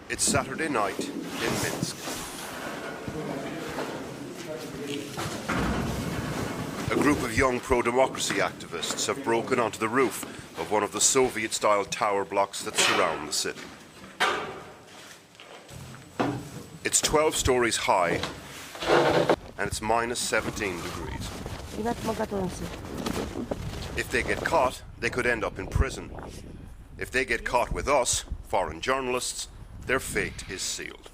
It's Saturday night in Minsk. A group of young pro-democracy activists have broken onto the roof of one of the Soviet-style tower blocks that surround the city. It's 12 stories high and it's minus 17 degrees. If they get caught, they could end up in prison. If they get caught with us, foreign journalists, their fate is sealed.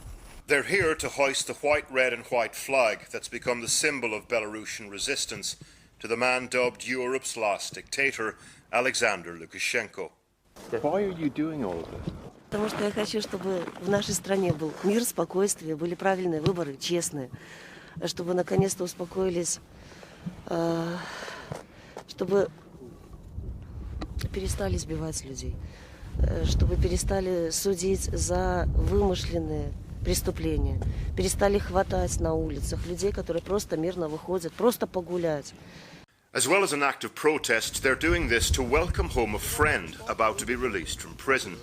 They're here to hoist the white, red and white flag that's become the symbol of Belarusian resistance to the man dubbed Europe's last dictator, Alexander Lukashenko. Why are you doing all of this? Потому что я хочу, чтобы в нашей стране был мир, спокойствие, были правильные выборы, честные, чтобы наконец-то успокоились, чтобы перестали избивать людей, чтобы перестали судить за вымышленные преступления, перестали хватать на улицах людей, которые просто мирно выходят, просто погулять. As well as an act of protest, they're doing this to welcome home a friend about to be released from prison.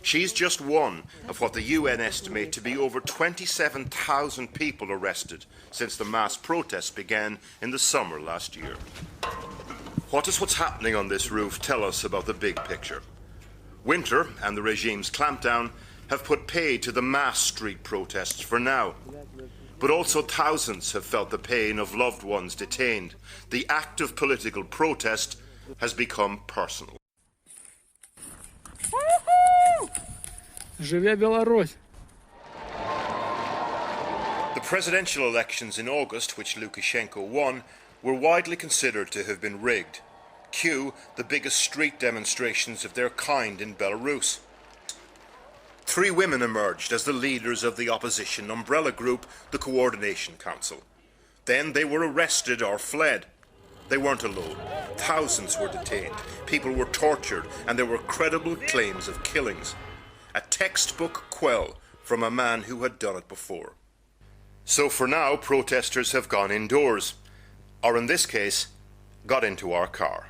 She's just one of what the UN estimate to be over 27,000 people arrested since the mass protests began in the summer last year. What does what's happening on this roof tell us about the big picture? Winter and the regime's clampdown have put paid to the mass street protests for now. But also thousands have felt the pain of loved ones detained. The act of political protest has become personal. Живе Belarus! The presidential elections in August, which Lukashenko won, were widely considered to have been rigged. Cue the biggest street demonstrations of their kind in Belarus. 3 women emerged as the leaders of the opposition umbrella group, the Coordination Council. Then they were arrested or fled. They weren't alone. Thousands were detained, people were tortured, and there were credible claims of killings. A textbook quell from a man who had done it before. So for now, protesters have gone indoors, or in this case, got into our car.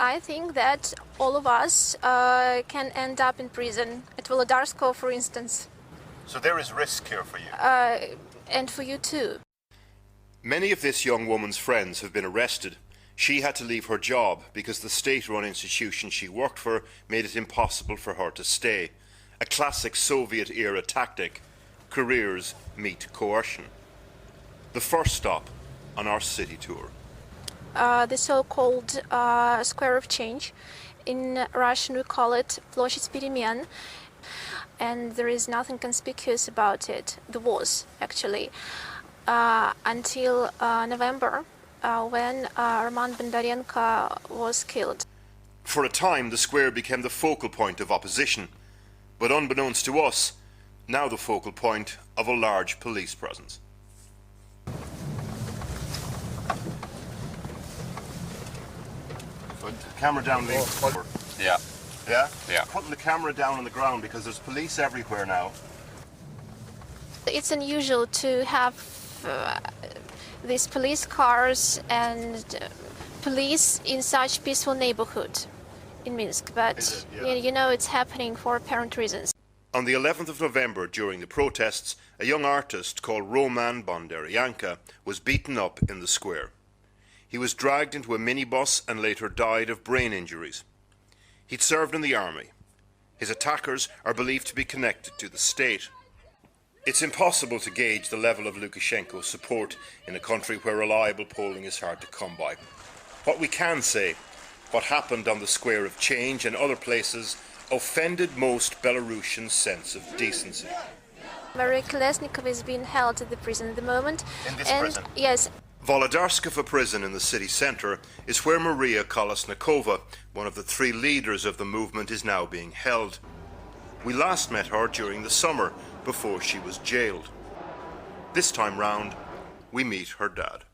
I think that all of us can end up in prison, at Volодарsko, for instance. So there is risk here for you? And for you too. Many of this young woman's friends have been arrested. She had to leave her job because the state-run institution she worked for made it impossible for her to stay. A classic Soviet-era tactic. Careers meet coercion. The first stop on our city tour. The so-called Square of Change. In Russian we call it Площадь Перемен. And there is nothing conspicuous about it. There was, actually, until November, when Roman Bondarenko was killed. For a time, the square became the focal point of opposition. But unbeknownst to us, now the focal point of a large police presence. Put the camera down, Lee. Yeah. Yeah? Yeah. Putting the camera down on the ground because there's police everywhere now. It's unusual to have these police cars and police in such peaceful neighborhood in Minsk, but Yeah. you know it's happening for apparent reasons. On the 11th of November, during the protests, a young artist called Roman Bondarenko was beaten up in the square. He was dragged into a minibus and later died of brain injuries. He'd served in the army. His attackers are believed to be connected to the state. It's impossible to gauge the level of Lukashenko's support in a country where reliable polling is hard to come by. What we can say, what happened on the Square of Change and other places offended most Belarusians' sense of decency. Maria Kolesnikova is being held at the prison at the moment. In this prison? Yes. Volодарskova prison in the city centre is where Maria Kolesnikova, one of the 3 leaders of the movement, is now being held. We last met her during the summer, before she was jailed. This time round, we meet her dad.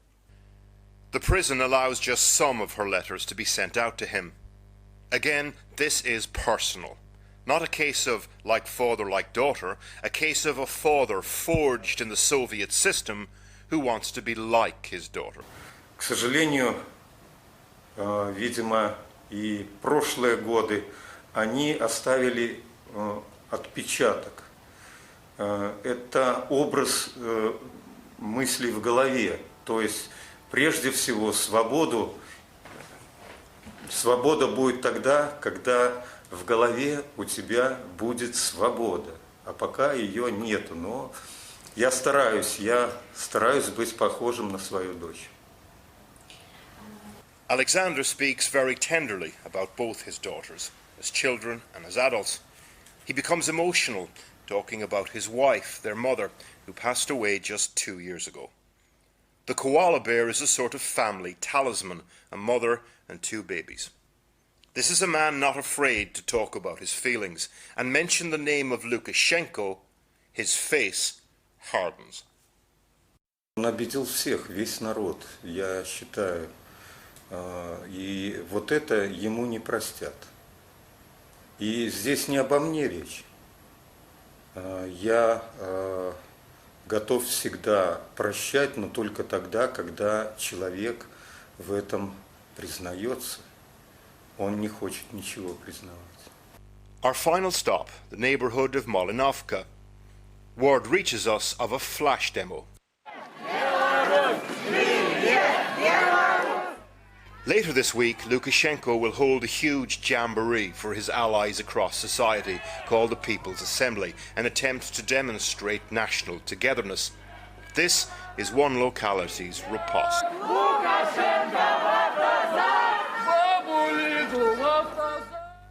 The prison allows just some of her letters to be sent out to him. Again, this is personal. Not a case of like father, like daughter, a case of a father forged in the Soviet system who wants to be like his daughter. К сожалению, видимо, и прошлые годы, они оставили отпечаток. это образ мыслей в голове. То есть, прежде всего, свобода будет тогда, когда в голове у тебя будет свобода. А пока ее нету. Но я стараюсь быть похожим на свою дочь. Alexander speaks very tenderly about both his daughters, as children and as adults. He becomes emotional, talking about his wife, their mother, who passed away just 2 years ago. The koala bear is a sort of family talisman, a mother and 2 babies. This is a man not afraid to talk about his feelings, and mention the name of Lukashenko, his face hardens. Он обидел всех, весь народ, я считаю. И вот это ему не простят. И здесь не обо мне речь. Я готов всегда прощать, но только тогда, когда человек в этом признается. Он не хочет ничего признавать. Our final stop, the neighbourhood of Malinovka. Word reaches us of a flash demo. Later this week, Lukashenko will hold a huge jamboree for his allies across society called the People's Assembly, an attempt to demonstrate national togetherness. This is one locality's riposte.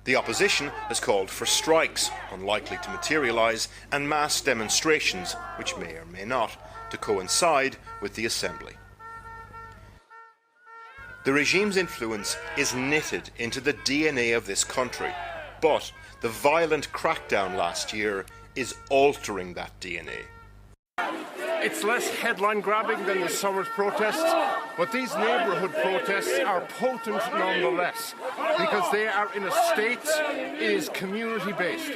The opposition has called for strikes, unlikely to materialise, and mass demonstrations, which may or may not, to coincide with the assembly. The regime's influence is knitted into the DNA of this country, but the violent crackdown last year is altering that DNA. It's less headline-grabbing than the summer's protests, but these neighbourhood protests are potent nonetheless, because they are in a state that is community-based.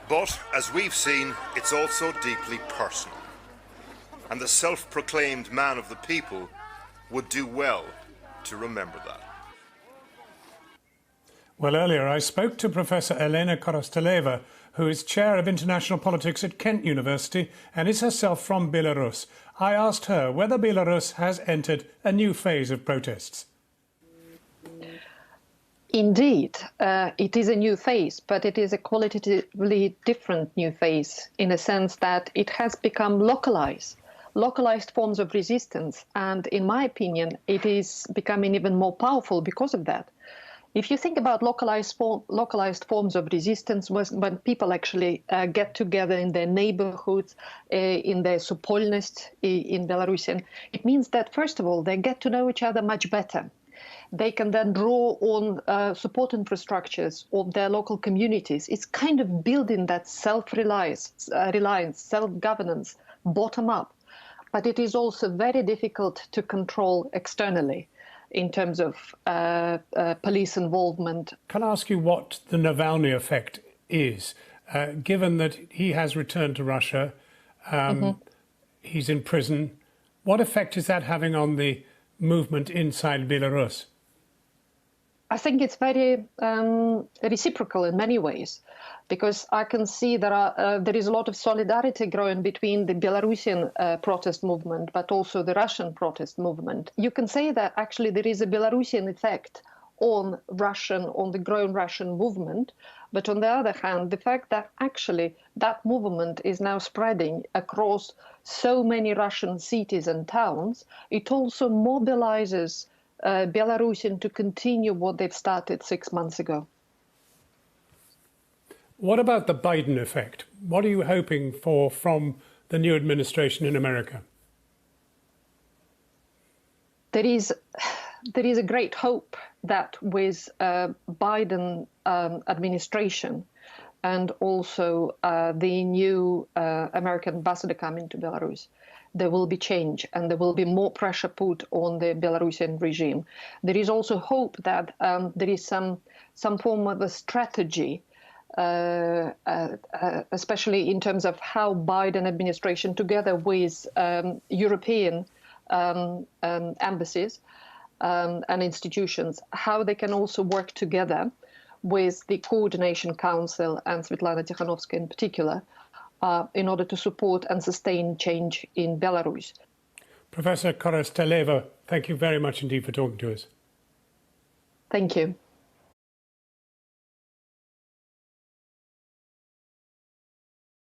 But, as we've seen, it's also deeply personal. And the self-proclaimed man of the people would do well to remember that. Well, earlier I spoke to Professor Elena Korosteleva, who is Chair of International Politics at Kent University and is herself from Belarus. I asked her whether Belarus has entered a new phase of protests. Indeed, it is a new phase, but it is a qualitatively different new phase in a sense that it has become localized forms of resistance. And in my opinion, it is becoming even more powerful because of that. If you think about localized forms of resistance, when people actually get together in their neighborhoods, in their supolnost in Belarusian, it means that, first of all, they get to know each other much better. They can then draw on support infrastructures of their local communities. It's kind of building that self-reliance, self-governance, bottom-up. But it is also very difficult to control externally in terms of police involvement. Can I ask you what the Navalny effect is, given that he has returned to Russia, he's in prison? What effect is that having on the movement inside Belarus? I think it's very reciprocal in many ways, because I can see there is a lot of solidarity growing between the Belarusian protest movement, but also the Russian protest movement. You can say that actually there is a Belarusian effect on the growing Russian movement, but on the other hand, the fact that actually that movement is now spreading across so many Russian cities and towns, it also mobilizes Belarusians to continue what they've started 6 months ago. What about the Biden effect? What are you hoping for from the new administration in America? There is a great hope that with Biden administration and also the new American ambassador coming to Belarus, there will be change and there will be more pressure put on the Belarusian regime. There is also hope that there is some form of a strategy, especially in terms of how Biden administration, together with European embassies and institutions, how they can also work together with the Coordination Council and Svetlana Tikhanovskaya in particular in order to support and sustain change in Belarus. Professor Korosteleva, thank you very much indeed for talking to us. Thank you.